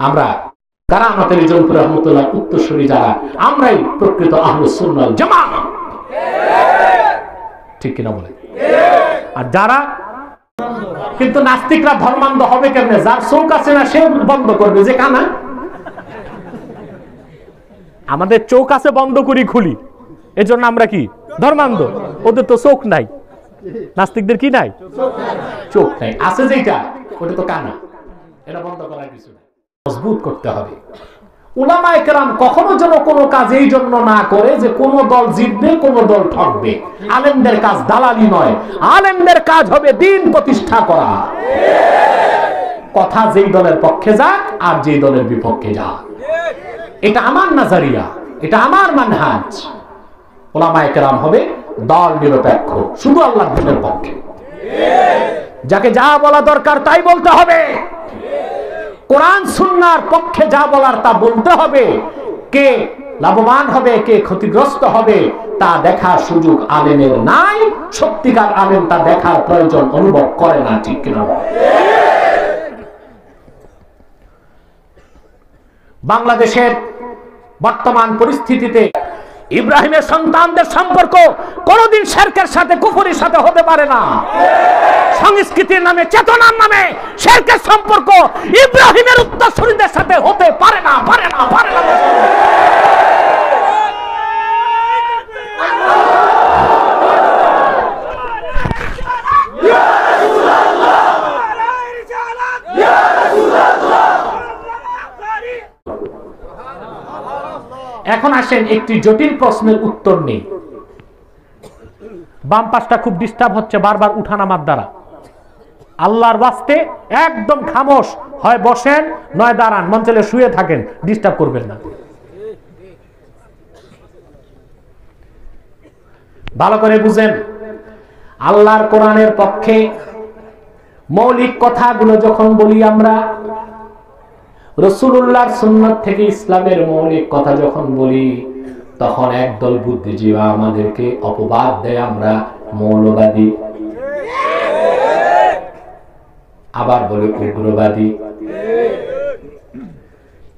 আমরা কারামাতের জনপুর রহমতুল্লাহ উত্তরসূরি যারা, আমরাই প্রকৃত আহলুস সুন্নাহ ওয়াল জামাআহ। ঠিক কিনা বলে? আর যারা কিন্তু নাস্তিকরা ধর্মান্ধ হবে কেমনে? যার চোখ আছে না সে বন্ধ করবে, যে কানা। আমাদের চোখ আছে, বন্ধ করি খুলি, এজন্য আমরা কি ধর্মান্ধ? ওদের তো চোখ নাই। নাস্তিকদের কি নাই? চোখ নাই, আছে যেটা ওটা তো কানা। এটা বন্ধ করার কিছু নাই, মজবুত করতে হবে। উলামায়ে কেরাম কখনো যেন কোনো কাজ এই জন্য না করে যে কোন দল জিতবে কোন দল ঠকবে। আলেমদের কাজ দালালি নয়, আলেমদের কাজ হবে দ্বীন প্রতিষ্ঠা করা। কথা যেই দলের পক্ষে যাক আর যেই দলের বিপক্ষে যাক, এটা আমার নাজারিয়া, এটা আমার মানহাজ। উলামায়ে কেরাম হবে দল নিরপেক্ষ, শুধু আল্লাহর দ্বীনের পক্ষে। যাকে যা বলা দরকার তাই বলতে হবে, কোরআন সুন্নাহর পক্ষে যা বলার তা বলতে হবে। কে লাভবান হবে কে ক্ষতিগ্রস্ত হবে তা দেখার সুযোগ আলেমের নাই। সত্যিকার আলেম তা দেখার প্রয়োজন অনুভব করে না। ঠিক কিনা? বাংলাদেশের বর্তমান পরিস্থিতিতে ইব্রাহিমের সন্তানদের সম্পর্ক কোনদিন শিরকের সাথে কুফরের সাথে হতে পারে না। সংস্কৃতির নামে, চেতনার নামে শিরকের সম্পর্ক ইব্রাহিমের উত্তরসূরিদের সাথে হতে পারে না, পারে না, পারে না। এখন আসেন একটি জটিল প্রশ্নের উত্তর নেই। বাম পাশটা খুব ডিস্টার্ব হচ্ছে বারবার উঠানামার দ্বারা। আল্লাহর ওয়াস্তে একদম খামোশ, হয় বসেন নয় দাঁড়ান, মন চাইলে শুয়ে থাকেন, ডিস্টার্ব করবেন না। ভালো করে বুঝেন, আল্লাহর কোরআনের পক্ষে মৌলিক কথাগুলো যখন বলি আমরা, রাসূলুল্লাহর সুন্নাত থেকে ইসলামের মৌলিক কথা যখন বলি, তখন একদল বুদ্ধিজীবী আমাদেরকে অপবাদ দেয় আমরা মৌলবাদী, আবার বলে উগ্রবাদী।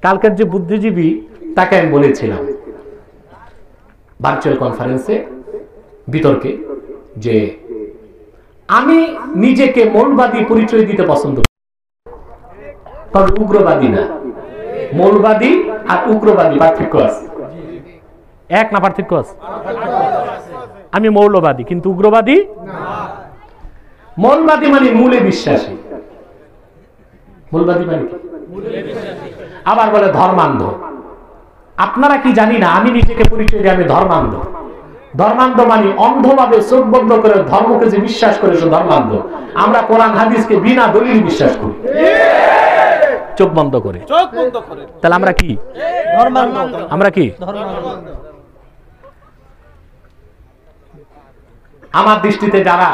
কালকের যে বুদ্ধিজীবী তাকে আমি বলেছিলাম ভার্চুয়াল কনফারেন্সে বিতর্কে যে আমি নিজেকে মৌলবাদী পরিচয় দিতে পছন্দ করি, তবে উগ্রবাদী না। মৌলবাদী আর উগ্রবাদী পার্থক্য আছে? এক না পার্থক্য আছে? আমি মৌলবাদী কিন্তু উগ্রবাদী না। মৌলবাদী মানে মূলে বিশ্বাসী, মৌলবাদী মানে আবার বলে ধর্মান্ধ। আপনারা কি জানি না, আমি নিজেকে পরিচয় দিই আমি ধর্মান্ধ। ধর্মান্ধ মানে অন্ধভাবে চোখ বন্ধ করে ধর্মকে যে বিশ্বাস করে সে ধর্মান্ধ। আমরা কোরআন হাদিসকে বিনা দলিল বিশ্বাস করি, চোখ বন্ধ করে। তাহলে আমরা কি ধর্মান্ধ? আমরা কি ধর্মান্ধ? আমার দৃষ্টিতে যারা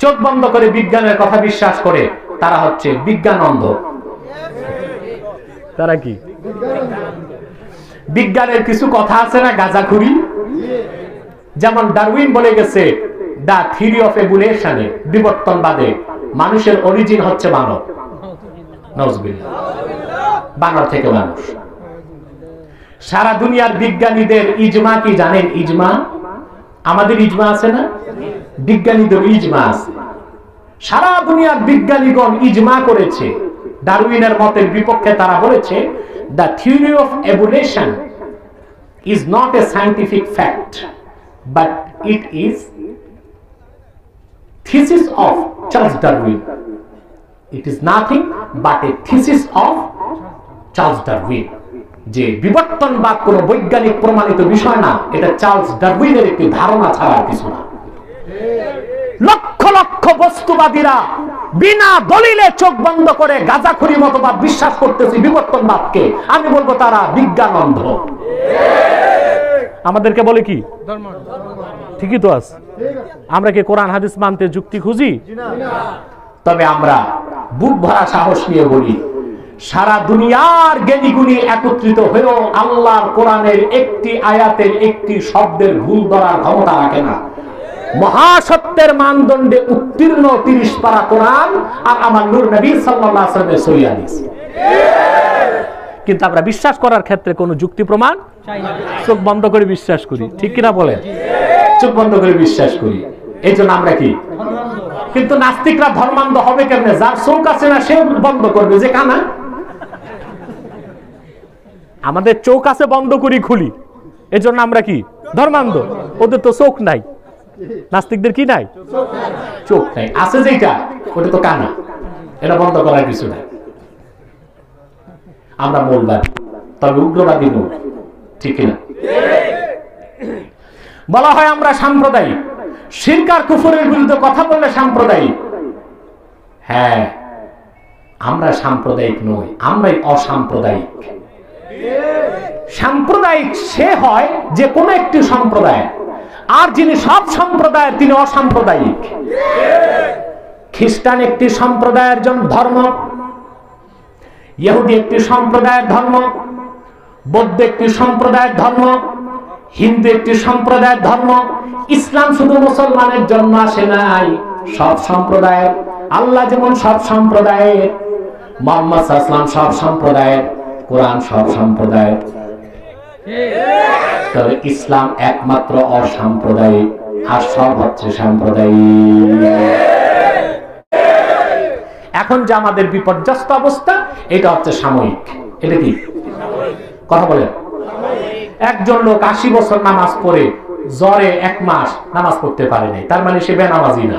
চোখ বন্ধ করে বিজ্ঞানের কথা বিশ্বাস করে তারা হচ্ছে বিজ্ঞান অন্ধ। তারা কি? বিজ্ঞানের কিছু কথা আছে না গাঁজাখুরি। যেমন ডারউইন বলে গেছে দা থিওরি অফ এভলিউশনে, বিবর্তনবাদে মানুষের অরিজিন হচ্ছে মানব। নাউজুবিল্লাহ, বানর থেকে মানুষ। সারা দুনিয়ার বিজ্ঞানীদের ইজমা কি জানেন? ইজমা, আমাদের ইজমা আছে না, বিজ্ঞানীদের ইজমা আছে। সারা দুনিয়ার বিজ্ঞানীগণ ইজমা করেছে ডারউইনের মতের বিপক্ষে। তারা বলেছে the theory of evolution is not a scientific fact but it is thesis of Charles Darwin. It is nothing but a thesis of Charles Darwin. যে বিবর্তনবাদ কোন বৈজ্ঞানিক প্রমাণিত বিষয় না, এটা চার্লস ডারউইনের একটি ধারণা ছাড়া কিছু না। লক্ষ লক্ষ বস্তুবাদীরা বিনা দলিলে চোখ বন্ধ করে গাঁজাখুরি মতবাদ বিশ্বাস করতেছে বিবর্তনবাদকে। আমি বলবো তারা বিজ্ঞান অন্ধ। আমাদেরকে বলে কি ঠিকই তো আছে। আমরা কি কোরআন হাদিস মানতে যুক্তি খুঁজি? তবে আমরা বুক ভরা সাহস নিয়ে বলি, সারা দুনিয়ার জ্ঞানীগুণী একত্রিত হয়েও আল্লাহর কোরআনের একটি আয়াতের একটি শব্দের ভুল ধরার ক্ষমতা রাখে না। মহাসত্যের মানদণ্ডে উত্তীর্ণ 30 পারা কোরআন আর আমার নূর নবী সাল্লাল্লাহু আলাইহি ওয়াসাল্লামের সহিহ হাদিস। কিন্তু আমরা বিশ্বাস করার ক্ষেত্রে কোনো যুক্তি প্রমাণ চাই না, চোখ বন্ধ করে বিশ্বাস করি, ঠিক কিনা বলেন? চোখ বন্ধ করে বিশ্বাস করি, এই জন্য আমরা কি? কিন্তু নাস্তিকরা ধর্মান্ধ হবে কেমনে? যার চোখ আছে না সে বন্ধ করবে, যে কানা। আমাদের চোখ আছে, বন্ধ করি খুলি, এই জন্য আমরা কি ধর্মান্ধ? ওদের তো চোখ নাই, নাস্তিকদের কি নাই? চোখ নাই, আছে যেটা ওটা তো কানা, এটা বন্ধ করার কিছু নাই। আমরা মূলবাদী, তবে উগ্রবাদী নই, ঠিক কিনা? বলা হয় আমরা সাম্প্রদায়িক, শিরক আর কুফরের বিরুদ্ধে কথা বললে সাম্প্রদায়িক। হ্যাঁ, আমরা সাম্প্রদায়িক নই, আমরাই অসাম্প্রদায়িক। সাম্প্রদায়িক সে হয় যে কোনো একটি সম্প্রদায়, আর যিনি সব সম্প্রদায়ের তিনি অসাম্প্রদায়িক। খ্রিস্টান একটি সম্প্রদায়ের ধর্ম, ইহুদি একটি সম্প্রদায়ের ধর্ম, বৌদ্ধ একটি সম্প্রদায়ের ধর্ম, হিন্দু একটি সম্প্রদায়ের ধর্ম। ইসলাম শুধু মুসলমানের জন্য আসে নাই, সব সম্প্রদায়ের। আল্লাহ যেমন সব সম্প্রদায়ের, মুহাম্মদ সাল্লাল্লাহু আলাইহি ওয়াসাল্লাম সব সম্প্রদায়ের, কোরআন সব সম্প্রদায়ের। তবে ইসলাম একমাত্র অসাম্প্রদায়িক, আর সব হচ্ছে সাম্প্রদায়িক। এখন যে আমাদের বিপর্যস্ত অবস্থা, এটা হচ্ছে সাময়িক। এটা কি কথা বলেন? একজন লোক 80 বছর নামাজ পড়ে জ্বরে 1 মাস নামাজ পড়তে পারে নাই, তার মানে সে বেনামাজি না।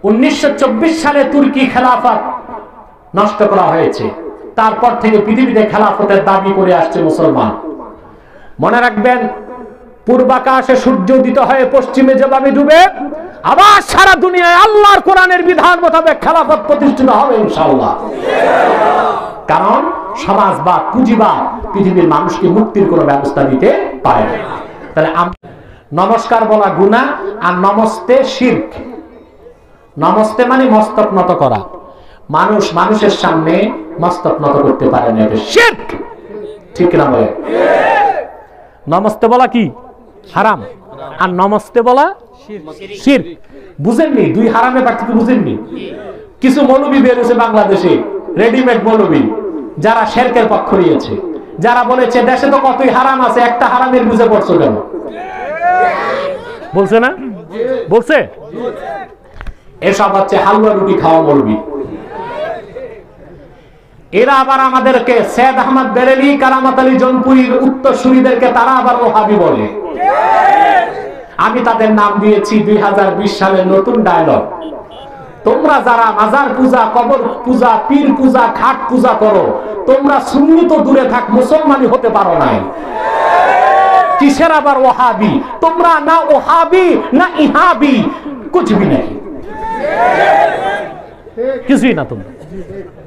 1924 সালে তুর্কি খেলাফত নষ্ট করা হয়েছে, তারপর থেকে পৃথিবীতে খেলাফতের দাবি করে আসছে মুসলমান। মনে রাখবেন, পূর্বাকাশে সূর্য উদিত হয়ে পশ্চিমে যেভাবে ডুবে, আবার সারা দুনিয়ায় আল্লাহর কোরআনের বিধান মোতাবেক খেলাফত প্রতিষ্ঠিত হবে ইনশাআল্লাহ। কারণ সমাজবাদ, পুঁজিবাদ পৃথিবীর মানুষকে মুক্তির কোনো ব্যবস্থা দিতে পারে না। তাহলে নমস্কার বলা গুনাহ, আর নমস্তে শিরক। নমস্তে মানে মস্তক নত করা, মানুষ মানুষের সামনে মস্তক নত করতে পারে না, এটা শিরক, ঠিক না বলে? নমস্তে বলা কি হারাম, আর নমস্তে বলা শিরক। বুঝেননি? দুই হারামের পার্থক্য বুঝেননি? কিছু মৌলবী বের হয়েছে বাংলাদেশে, রেডিমেড মৌলবী, যারা শিরকের পক্ষ নিয়েছে, যারা বলেছে দেশে তো কতই হারাম আছে, একটা হারামের বুঝে পড়ছো কেন? বলছে না? বলছে? এসব হচ্ছে হালুয়া রুটি খাওয়া মৌলবী। এরা আবার আমাদেরকে সৈয়দ আহমদ বেরেলী, কারামত আলী জৌনপুরীর উত্তরসূরিদেরকে তারা আবার ওহাবি বলে। আমি তাদের নাম দিয়েছি 2020 সালের নতুন ডায়লগ। তোমরা যারা মাজার পূজা, কবর পূজা, পীর পূজা, খাট পূজা করো, তোমরা সুন্নি তো দূরে থাক, মুসলমানই হতে পারো নাই। কিসের আবার ওহাবি? তোমরা না ওহাবি না ইহাবি, কুছবি নাই, কিছুই না তোমরা।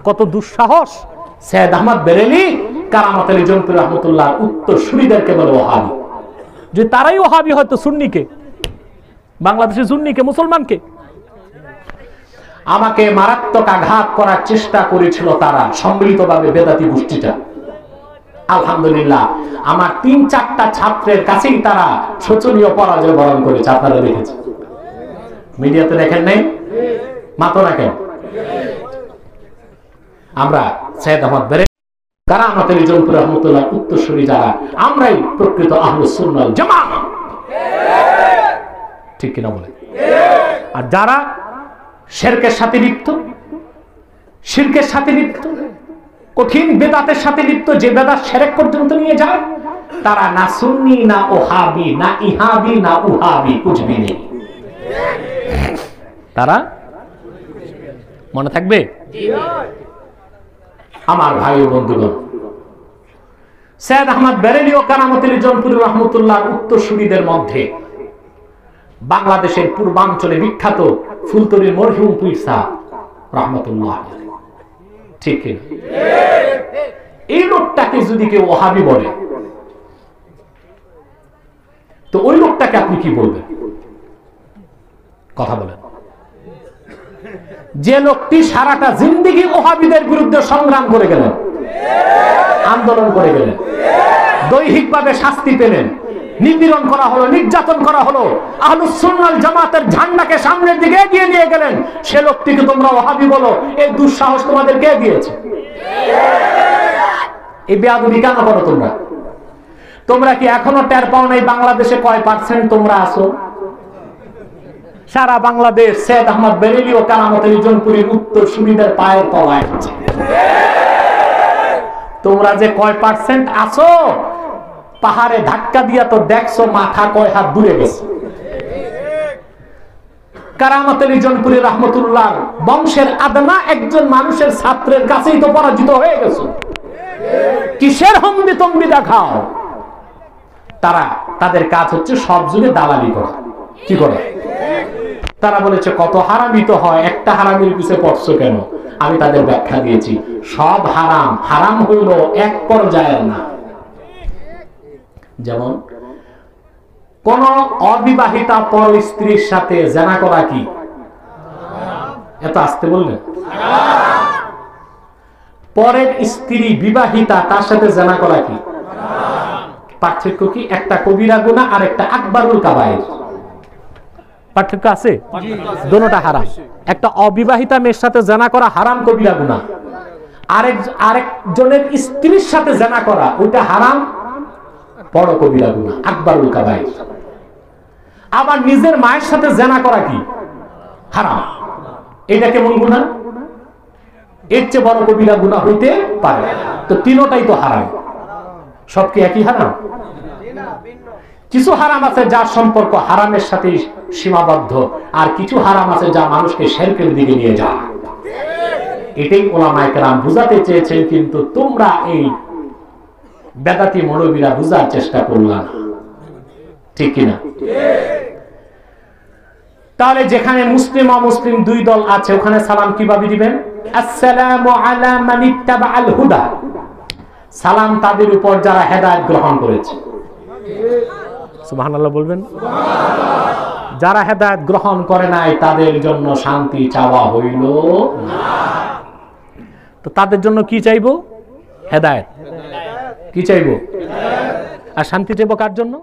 কত দুঃসাহস! সৈয়দ আহমদ বেরেলী, কারামত আলী জৌনপুরী রহমতুল্লাহ উত্তরসূরিদেরকে বলে ওহাবি। যে তারাই ওহাবি হয়তো সুন্নিকে, বাংলাদেশের সুন্নিকে, মুসলমানকে। আমাকে মারাত্মক আঘাত করার চেষ্টা করেছিল তারা, সম্মিলিতভাবে বেদাতি গোষ্ঠীটা। আলহামদুলিল্লাহ, আমার 3-4টা ছাত্রের কাছেই তারা শোচনীয় পরাজয় বরণ করেছে। আপনারা দেখেছেন, মিডিয়াতে দেখেন নাই? মাতো না কেন? আমরা সৈয়দ আহমদ বেরেলী, কারামত আলী জৌনপুরী রহমতুল্লাহ উত্তরসূরি যারা, আমরাই প্রকৃত আহলুস সুন্নাহ ওয়াল জামাআহ, ঠিক কিনা বলে? আর যারা শিরকের সাথে লিপ্ত, শিরকের সাথে লিপ্ত, কঠিন বেদাতের সাথে লিপ্ত, যে বেদাত শিরক পর্যন্ত নিয়ে যায়, তারা না সুন্নি, না ওহাবি, না ইহাবি, না উহাবি, কুছবি নেই। তারা মনে থাকবে? আমার ভাই ও বন্ধুগণ, সৈয়দ আহমদ বেরেলী ও কারামত আলী জৌনপুরী রহমতুল্লাহ উত্তরসূরিদের মধ্যে বাংলাদেশের পূর্বাঞ্চলে বিখ্যাত ফুলতলির মরহুম পীর সাহেব রহমতুল্লাহ, ঠিক কিনা? এই লোকটাকে যদি কেউ ওহাবি বলে, তো ওই লোকটাকে আপনি কি বলবেন? কথা বলেন। যে লোকটি সারাটা জিন্দেগি ওহাবিদের বিরুদ্ধে সংগ্রাম করে গেলেন, আন্দোলন করে গেলেন, দৈহিকভাবে শাস্তি পেলেন, নিপীড়ন করা হলো, নির্যাতন করা হলো, আহলুস সুন্নাহ ওয়াল জামাতের ঝান্ডাকে সামনের দিকে এগিয়ে নিয়ে গেলেন, সে লোকটিকে তোমরা ওহাবি বলো, এই দুঃসাহস তোমাদের কে দিয়েছে? এই বেয়াদবি কেন করো তোমরা? তোমরা কি এখনো টের পাও নাই বাংলাদেশে কয় পার্সেন্ট তোমরা আছো? সারা বাংলাদেশ সৈয়দ আহমদ বেরেলী ও কারামত আলী জনপুরীর উত্তর সুবিধার পায়ের তলায় আছে। তোমরা যে কয় পার্সেন্ট আছো, পাহাড়ে ধাক্কা দিয়া তো দেখছো মাথা কয় হাত দূরে গেছে। কারামত আলী জনপুরী রহমতুল্লাহ বংশের আদনা একজন মানুষের ছাত্রের কাছেই তো পরাজিত হয়ে গেছে। কিসের হম্বি তম্বি দেখাও? তাদের কাজ হচ্ছে সব যুগে দালালি করা। কি করে? তারা বলেছে কত হারামি তো হয়, একটা হারামির পিছে পড়ছো কেন? আমি তাদের ব্যাখ্যা দিয়েছি, সব হারাম হারাম হইল এক পর্যায়ের না। যেমন কোন অবিবাহিতা পর স্ত্রীর সাথে জেনা করা কি? এত আসতে বললেন? পরের স্ত্রী বিবাহিতা, তার সাথে জেনা করা কি? পার্থক্য কি? একটা কবিরা গুনাহ আর একটা আকবারুল কাবায়ের। পার্থক্য আছে? দুটোটা হারাম। একটা অবিবাহিতা মেয়ের সাথে জেনা করা হারাম, কবিরা গুনাহ। আরেকজনের স্ত্রীর সাথে জেনা করা ওইটা হারাম, বড় কবিরা গুনাহ, আকবারুল কাবায়ের। আবার নিজের মায়ের সাথে জেনা করা কি? হারাম। এটা কেমন গুনাহ? এর চেয়ে বড় কবিরা গুনাহ হইতে পারে? তো তিনটাই তো হারাম। সব কি একই হারাম? কিছু হারাম আছে যার সম্পর্ক হারামের সাথে সীমাবদ্ধ, আর কিছু হারাম আছে যা মানুষকে শিরকের দিকে নিয়ে যায়। এটাই উলামায়ে কেরাম বুঝাতে চেয়েছেন, কিন্তু তোমরা এই বেদাতি মৌলবীরা বুঝার চেষ্টা করলা না। ঠিক কিনা? তাহলে যেখানে মুসলিম অমুসলিম দুই দল আছে, ওখানে সালাম কিভাবে দিবেন? আসসালামু আলা মান ইত্তাবাআল হুদা। সালাম তাদের উপর যারা হেদায়েত গ্রহণ করেছে। সুবহানাল্লাহ বলবেন। যারা হেদায়েত গ্রহণ করে নাই তাদের জন্য শান্তি চাওয়া হইল না। তো তাদের জন্য কি চাইবো? হেদায়েত। কি চাইবো? আর শান্তি চাইবো কার জন্য?